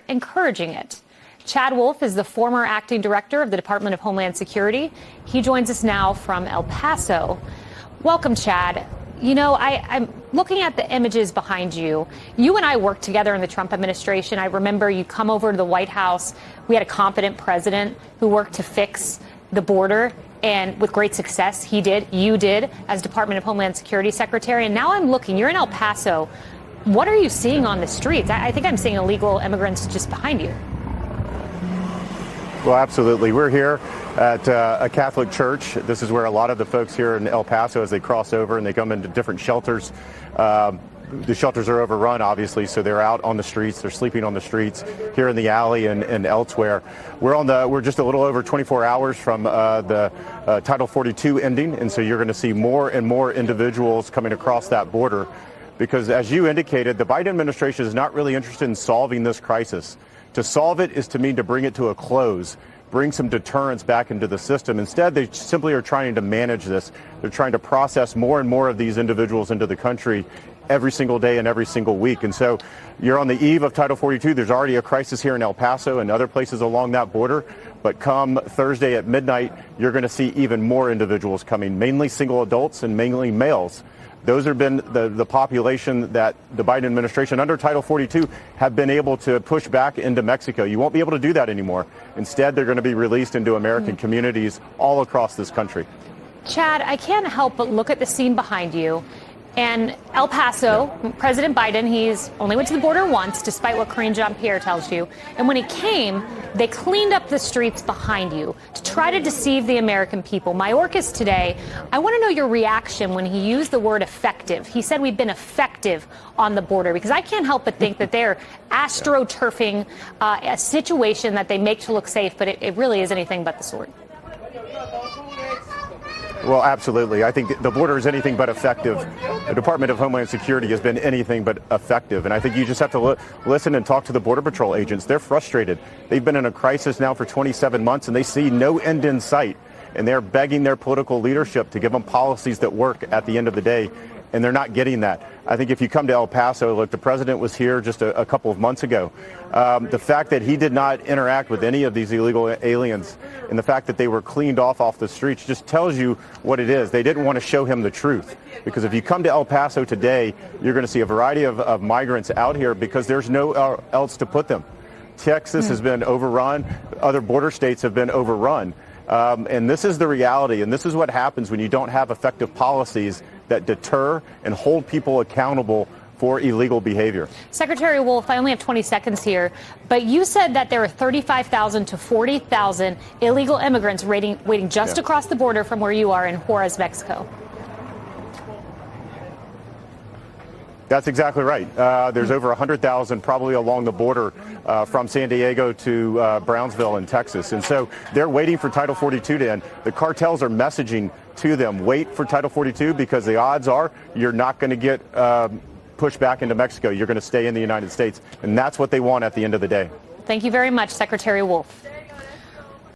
encouraging it. Chad Wolf is the former acting director of the Department of Homeland Security. He joins us now from El Paso. Welcome, Chad. You know, I'm looking at the images behind you. You and I worked together in the Trump administration. I remember you come over to the White House. We had a competent president who worked to fix the border, and with great success, he did. You did as Department of Homeland Security Secretary. And now I'm looking, you're in El Paso. What are you seeing on the streets? I think I'm seeing illegal immigrants just behind you. Well, absolutely. We're here at a Catholic church. This is where a lot of the folks here in El Paso, as they cross over and they come into different shelters, the shelters are overrun, obviously, so they're out on the streets. They're sleeping on the streets here in the alley and elsewhere. We're just a little over 24 hours from the Title 42 ending, and so you're going to see more and more individuals coming across that border. Because, as you indicated, the Biden administration is not really interested in solving this crisis. To solve it is to bring it to a close, bring some deterrence back into the system. Instead, they simply are trying to manage this. They're trying to process more and more of these individuals into the country every single day and every single week. And so you're on the eve of Title 42. There's already a crisis here in El Paso and other places along that border. But come Thursday at midnight, you're going to see even more individuals coming, mainly single adults and mainly males. Those have been the population that the Biden administration under Title 42 have been able to push back into Mexico. You won't be able to do that anymore. Instead, they're going to be released into American communities all across this country. Chad, I can't help but look at the scene behind you. And El Paso, President Biden, he's only went to the border once, despite what Karine Jean-Pierre tells you. And when he came, they cleaned up the streets behind you to try to deceive the American people. Mayorkas today, I want to know your reaction when he used the word effective. He said we've been effective on the border, because I can't help but think that they're astroturfing a situation that they make to look safe, but it really is anything but the sort. Well, absolutely. I think the border is anything but effective. The Department of Homeland Security has been anything but effective. And I think you just have to listen and talk to the Border Patrol agents. They're frustrated. They've been in a crisis now for 27 months, and they see no end in sight. And they're begging their political leadership to give them policies that work at the end of the day. And they're not getting that. I think if you come to El Paso, look, the president was here just a couple of months ago. The fact that he did not interact with any of these illegal aliens and the fact that they were cleaned off the streets just tells you what it is. They didn't want to show him the truth. Because if you come to El Paso today, you're going to see a variety of migrants out here because there's no else to put them. Texas has been overrun. Other border states have been overrun. And this is the reality. And this is what happens when you don't have effective policies that deter and hold people accountable for illegal behavior. Secretary Wolf, I only have 20 seconds here, but you said that there are 35,000 to 40,000 illegal immigrants waiting just across the border from where you are in Juarez, Mexico. That's exactly right. There's over 100,000 probably along the border from San Diego to Brownsville in Texas. And so they're waiting for Title 42 to end. The cartels are messaging to them, wait for Title 42 because the odds are you're not going to get pushed back into Mexico. You're going to stay in the United States. And that's what they want at the end of the day. Thank you very much, Secretary Wolf.